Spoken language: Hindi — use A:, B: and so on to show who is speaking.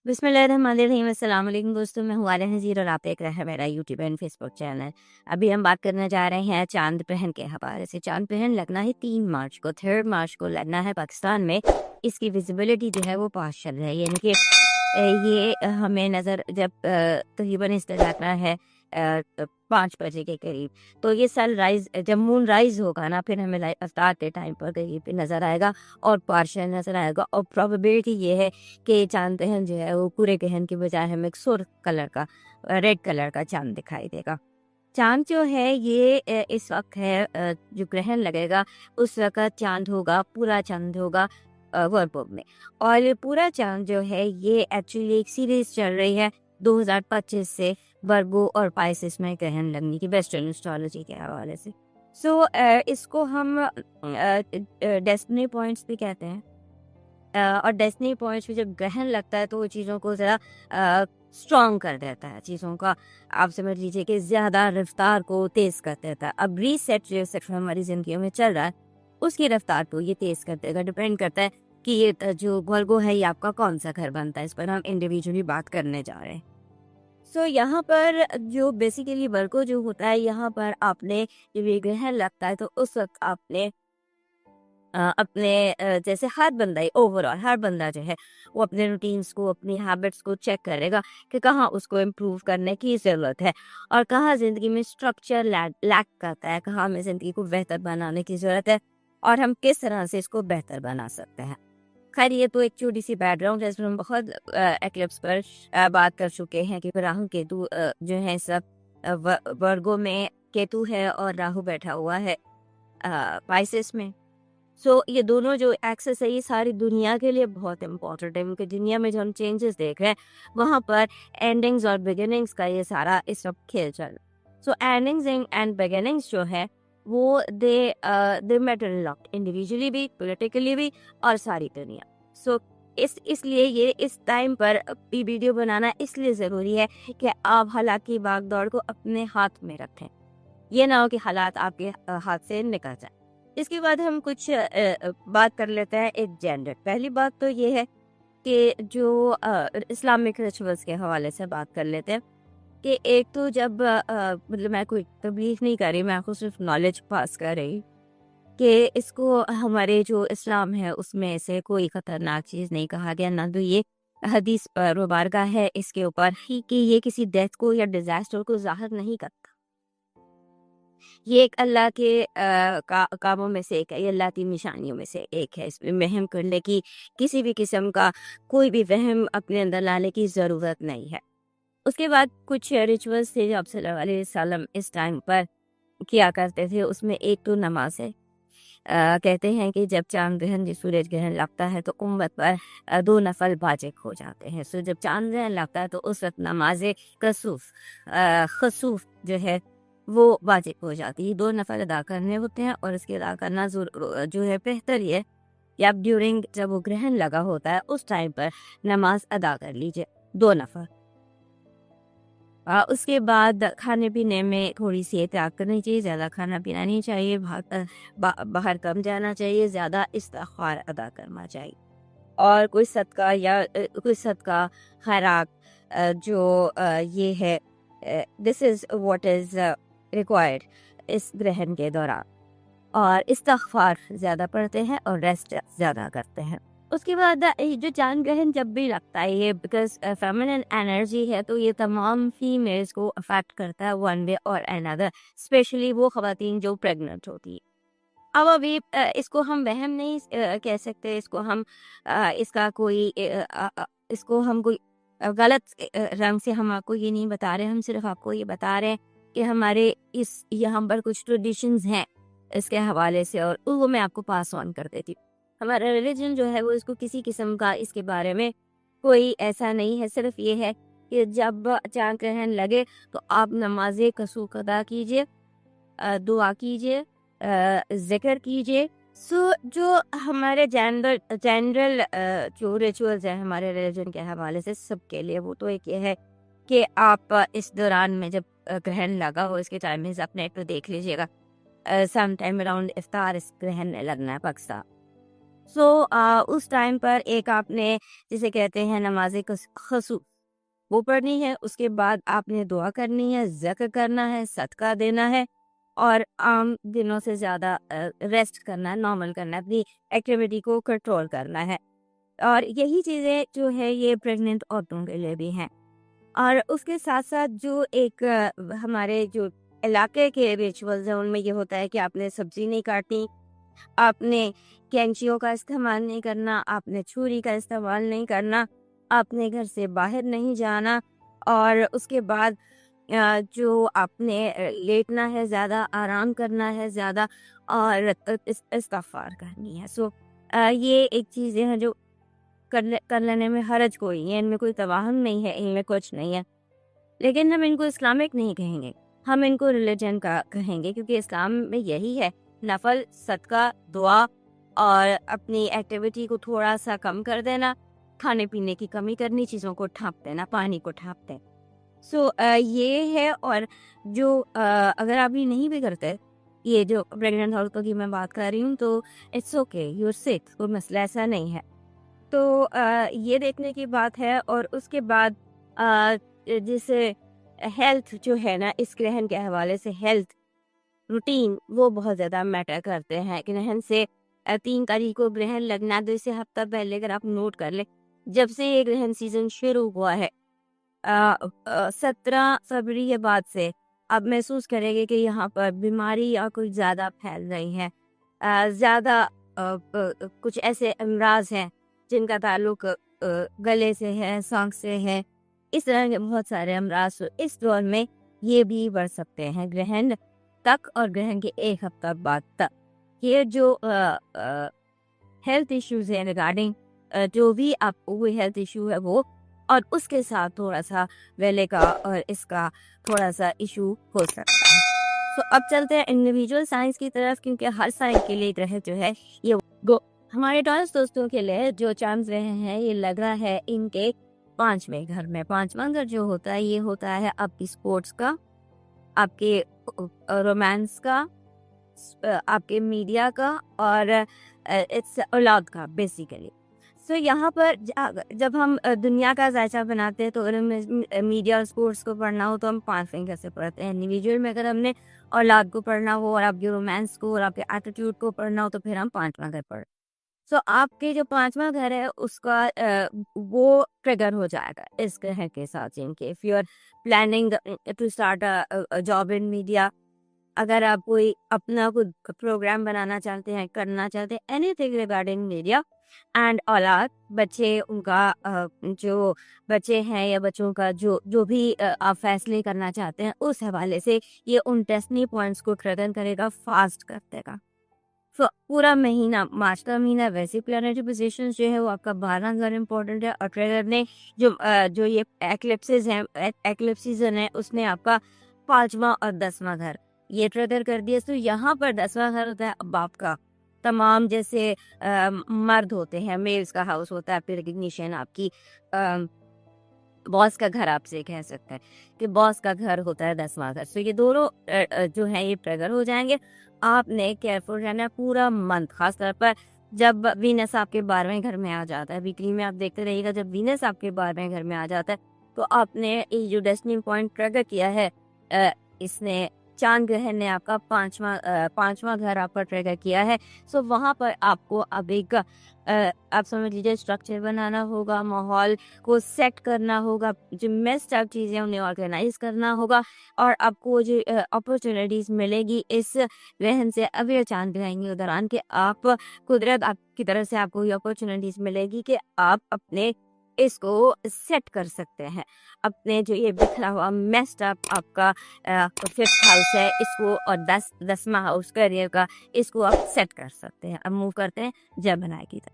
A: बिस्मिल्लाहिर्रहमानिर्रहीम। अस्सलाम वालेकुम दोस्तों, मैं हूँ आलिया नज़ीर और आप देख रहे हैं मेरा यूट्यूब एंड फेसबुक चैनल। अभी हम बात करने जा रहे हैं चांद ग्रहण के हवाले से। चांद ग्रहण लगना है 3 मार्च को, 3 मार्च को लगना है पाकिस्तान में। इसकी विजिबिलिटी जो है वो पास चल रही है, यानी कि ये हमें नज़र जब तकरीबन इस तरह लगना है 5 बजे के करीब, तो ये सनराइज जब मून राइज होगा ना, फिर हमें अफ्तार के टाइम पर करीब पे नज़र आएगा और पार्शियल नज़र आएगा। और प्रोबेबिलिटी ये है कि चांद ग्रहण जो है वो पूरे ग्रहण के बजाय हमें एक सुर्ख कलर का, रेड कलर का चांद दिखाई देगा। चांद जो है ये इस वक्त है जो ग्रहण लगेगा उस वक्त चांद होगा, पूरा चांद होगा वर्गो में। और ये पूरा चांद जो है ये एक्चुअली एक सीरीज चल रही है 2025 से, वर्गो और पाइसेस में ग्रहण लगने की वेस्टर्न एस्ट्रोलॉजी के हवाले से। सो इसको हम डेस्टिनी पॉइंट्स भी कहते हैं। और डेस्टिनी पॉइंट्स पे जब ग्रहण लगता है तो वो चीज़ों को ज़रा स्ट्रॉन्ग कर देता है, चीज़ों का आप समझ लीजिए कि ज़्यादा रफ्तार को तेज़ कर देता है। अब रीसेट जो सेक्टर हमारी ज़िंदगी में चल रहा है उसकी रफ्तार को ये तेज़ कर देगा। डिपेंड करता है कि ये जो वर्गो है ये आपका कौन सा घर बनता है, इस पर हम इंडिविजुअली बात करने जा रहे हैं। सो यहाँ पर जो बेसिकली वर्गो जो होता है, यहाँ पर आपने जब ये ग्रहण लगता है तो उस वक्त आपने अपने जैसे हर बंदा ही ओवरऑल हर बंदा जो है वो अपने रूटीन्स को, अपनी हैबिट्स को चेक करेगा कि कहाँ उसको इम्प्रूव करने की ज़रूरत है और कहाँ ज़िंदगी में स्ट्रक्चर लैक करता है, कहाँ हमें ज़िंदगी को बेहतर बनाने की ज़रूरत है और हम किस तरह से इसको बेहतर बना सकते हैं। खैर, ये तो एक छोटी सी बैकग्राउंड है, इसमें हम बहुत एक्लिप्स पर बात कर चुके हैं कि राहु केतु जो है सब वर्गों में केतु है और राहु बैठा हुआ है पाइसेस में। सो ये दोनों जो एक्सेस है ये सारी दुनिया के लिए बहुत इम्पोर्टेंट है, क्योंकि दुनिया में जो हम चेंजेस देख रहे हैं वहाँ पर एंडिंग्स और बिगिनिंग्स का ये सारा इस वक्त खेल चल रहा है। सो एंडिंग्स एंड बिगिनिंग्स जो है वो दे मैटर लॉट, इंडिविजुअली भी, पॉलिटिकली भी और सारी दुनिया। सो इसलिए ये इस टाइम पर ये वीडियो बनाना इसलिए ज़रूरी है कि आप हालात की भाग दौड़ को अपने हाथ में रखें, ये ना हो कि हालात आपके हाथ से निकल जाए। इसके बाद हम कुछ बात कर लेते हैं एक जेंडर। पहली बात तो ये है कि जो इस्लामिक रिचुअल्स के हवाले से बात कर लेते हैं कि एक तो जब मतलब मैं कोई तबलीग नहीं कर रही, मैं आपको सिर्फ नॉलेज पास कर रही कि इसको हमारे जो इस्लाम है उसमें से कोई ख़तरनाक चीज़ नहीं कहा गया, ना तो ये हदीस पर मुबारका है इसके ऊपर ही कि ये किसी डेथ को या डिज़ास्टर को ज़ाहिर नहीं करता। ये एक अल्लाह के कामों में से एक है, ये अल्लाह की निशानियों में से एक है। इसमें वहम करने की, किसी भी किस्म का कोई भी वहम अपने अंदर लाने की ज़रूरत नहीं है। उसके बाद कुछ रिचुअल्स थे जो आप सल्लल्लाहु अलैहि वसल्लम इस टाइम पर किया करते थे, उसमें एक तो नमाज है। कहते हैं कि जब चांद ग्रहण, सूरज ग्रहण लगता है तो उम्मत पर 2 नफल वाजिब हो जाते हैं। सो जब चांद ग्रहण लगता है तो उस वक्त नमाज कसूफ खसूफ जो है वो वाजिब हो जाती है। 2 नफल अदा करने होते हैं और इसके अदा करना जो है बेहतर ही है कि आप ड्यूरिंग जब वो ग्रहण लगा होता है उस टाइम पर नमाज अदा कर लीजिए 2 नफल। उसके बाद खाने पीने में थोड़ी सी एहतियात करनी चाहिए, ज़्यादा खाना पीना नहीं चाहिए, बाहर कम जाना चाहिए, ज़्यादा इस्तिग़फ़ार अदा करना चाहिए और कोई सदका या कोई सदका खैरात जो ये है, this is what is required इस ग्रहण के दौरान। और इस्तिग़फ़ार ज़्यादा पढ़ते हैं और रेस्ट ज़्यादा करते हैं। उसके बाद ये जो चांद ग्रहण जब भी लगता है, ये बिकॉज़ फेमिनिन एनर्जी है तो ये तमाम फीमेल्स को अफेक्ट करता है वन वे और अनदर, स्पेशली वो ख़वातीन जो प्रेग्नेंट होती है। अब अभी इसको हम वहम नहीं कह सकते, इसको हम इसका कोई इसको हम कोई गलत रंग से हम आपको ये नहीं बता रहे, हम सिर्फ आपको ये बता रहे हैं कि हमारे इस यहाँ पर कुछ ट्रेडिशंस हैं इसके हवाले से, और वो मैं आपको पास ऑन कर देती हूँ। हमारा रिलीजन जो है वो इसको किसी किस्म का इसके बारे में कोई ऐसा नहीं है, सिर्फ ये है कि जब चांद ग्रहण लगे तो आप नमाज कसूक अदा कीजिए, दुआ कीजिए, ज़िक्र कीजिए। सो जो हमारे जनरल जो रिचुअल्स हैं हमारे रिलीजन के हवाले से सबके लिए, वो तो एक ये है कि आप इस दौरान में जब ग्रहण लगा हो, इसके टाइमिंग्स आप नेट पे देख लीजिएगा, सम टाइम अराउंड इफ्तार इस ग्रहण ने लगना है पाकिस्तान। उस टाइम पर एक आपने जिसे कहते हैं नमाज़े खसूफ वो पढ़नी है, उसके बाद आपने दुआ करनी है, ज़िक्र करना है, सदका देना है और आम दिनों से ज़्यादा रेस्ट करना है, नॉर्मल करना है, अपनी एक्टिविटी को कंट्रोल करना है। और यही चीज़ें जो है ये प्रेग्नेंट औरतों के लिए भी हैं। और उसके साथ-साथ जो एक हमारे जो इलाके के रिचुअल्स हैं उनमें ये होता है कि आपने सब्ज़ी नहीं काटनी, आपने कैंचियों का इस्तेमाल नहीं करना, आपने छुरी का इस्तेमाल नहीं करना, आपने घर से बाहर नहीं जाना और उसके बाद जो आपने लेटना है ज़्यादा, आराम करना है ज़्यादा और इस्तिग़फ़ार करनी है। ये एक चीज़ें हैं जो कर लेने में हर्ज कोई नहीं है, इनमें कोई तवाहन नहीं है, इनमें कुछ नहीं है। लेकिन हम इनको इस्लामिक नहीं कहेंगे, हम इनको रिलीजन का कहेंगे क्योंकि इस्लाम में यही है, नफ़ल, सदका, दुआ और अपनी एक्टिविटी को थोड़ा-सा कम कर देना, खाने-पीने की कमी करनी, चीज़ों को ढाँप देना, पानी को ढाँप दें। ये है और जो अगर आप ये नहीं भी करते, ये जो प्रेग्नेंट औरतों की मैं बात कर रही हूँ, तो it's okay, you are sick, कोई मसला ऐसा नहीं है। ये देखने की बात है और उसके बाद जैसे हेल्थ जो है ना इस ग्रहण के हवाले से हेल्थ रूटीन वो बहुत ज़्यादा मैटर करते हैं। ग्रहण से 3 तारीख को ग्रहण लगना 2 से हफ्ता पहले अगर आप नोट कर लें, जब से ये ग्रहण सीज़न शुरू हुआ है 17 फरवरी के बाद से आप महसूस करेंगे कि यहाँ पर बीमारी या कुछ ज़्यादा फैल रही है। ज़्यादा कुछ ऐसे अमराज हैं जिनका ताल्लुक गले से है, सांस से है, इस तरह के बहुत सारे अमराज तो इस दौर में ये भी बढ़ सकते हैं ग्रहण तक और ग्रहण के 1 हफ्ता बाद तक। ये जो हेल्थ इश्यूज़ हैं रिगार्डिंग जो भी आपको कोई हेल्थ इश्यू है वो और उसके साथ थोड़ा-सा वेले का और इसका थोड़ा-सा इश्यू हो सकता है। अब चलते हैं इंडिविजुअल साइंस की तरफ क्योंकि हर साइन के लिए ग्रह जो है ये गो हमारे टॉरस दोस्तों के लिए जो चांद ग्रह हैं ये लग रहा है इनके 5वें घर में। 5वां घर जो होता है ये होता है आपकी स्पोर्ट्स का, आपके रोमांस का, आपके मीडिया का और इट्स औलाद का बेसिकली। यहाँ पर जब हम दुनिया का जायचा बनाते हैं तो अगर हमें मीडिया और स्पोर्ट्स को पढ़ना हो तो हम 5वें घर से पढ़ते हैं। इंडिविजुअल में अगर हमने औलाद को पढ़ना हो और आपके रोमांस को और आपके एटीट्यूड को पढ़ना हो तो फिर हम 5वां घर पढ़ आपके जो 5वां घर है उसका वो ट्रिगर हो जाएगा इस ग्रह के साथ इनके if you are planning to start a job in media, अगर आप कोई अपना कुछ प्रोग्राम बनाना चाहते हैं, करना चाहते हैं, एनीथिंग रिगार्डिंग मीडिया एंड औलाद बच्चे उनका जो बच्चे हैं या बच्चों का जो जो भी आप फैसले करना चाहते हैं उस हवाले से ये उन डेस्टिनी पॉइंट्स को ट्रिगर करेगा, फास्ट कर देगा। पूरा महीना मार्च का महीना वैसे प्लैनेटरी पोजीशन जो है वो आपका 12 घर इम्पोर्टेंट है और ट्रिगर ने जो ये एक्लिप्सेस हैं एक्लिप्स सीजन है उसने आपका 5वां और 10वां घर ये ट्रिगर कर दिया। यहाँ पर 10वां घर होता है बाप का, तमाम जैसे मर्द होते हैं, मेल्स का हाउस होता है, आपकी रिकग्निशन, आपकी बॉस का घर आपसे कह सकते हैं कि बॉस का घर होता है 10वां घर। ये दोनों जो है ये ट्रिगर हो जाएंगे। आपने केयरफुल रहना है पूरा मंथ, खास तौर पर जब वीनस आपके 12वें घर में आ जाता है। वीकली में आप देखते रहिएगा जब वीनस आपके 12वें घर में आ जाता है तो आपने ये जो डेस्टिनी पॉइंट ट्रिगर किया है इसने चांद ग्रह ने आपका 5वां घर आप पर ट्रिगर किया है। वहाँ पर आपको अब एक आप समझ लीजिए स्ट्रक्चर बनाना होगा, माहौल को सेट करना होगा, जो मेस्ड अप चीज़ें उन्हें ऑर्गेनाइज करना होगा और आपको जो अपॉर्चुनिटीज़ मिलेगी इस ग्रहण से अब ये चांद ग्रहण के दौरान कि आप कुदरत आपकी तरफ से आपको ये अपॉर्चुनिटीज़ मिलेगी कि आप अपने इसको सेट कर सकते हैं। अपने जो ये बिखरा हुआ मेस्ड अप आपका 5th हाउस है इसको और 10वां हाउस करियर का इसको आप सेट कर सकते हैं। अब मूव करते हैं जय बनाए की तरफ।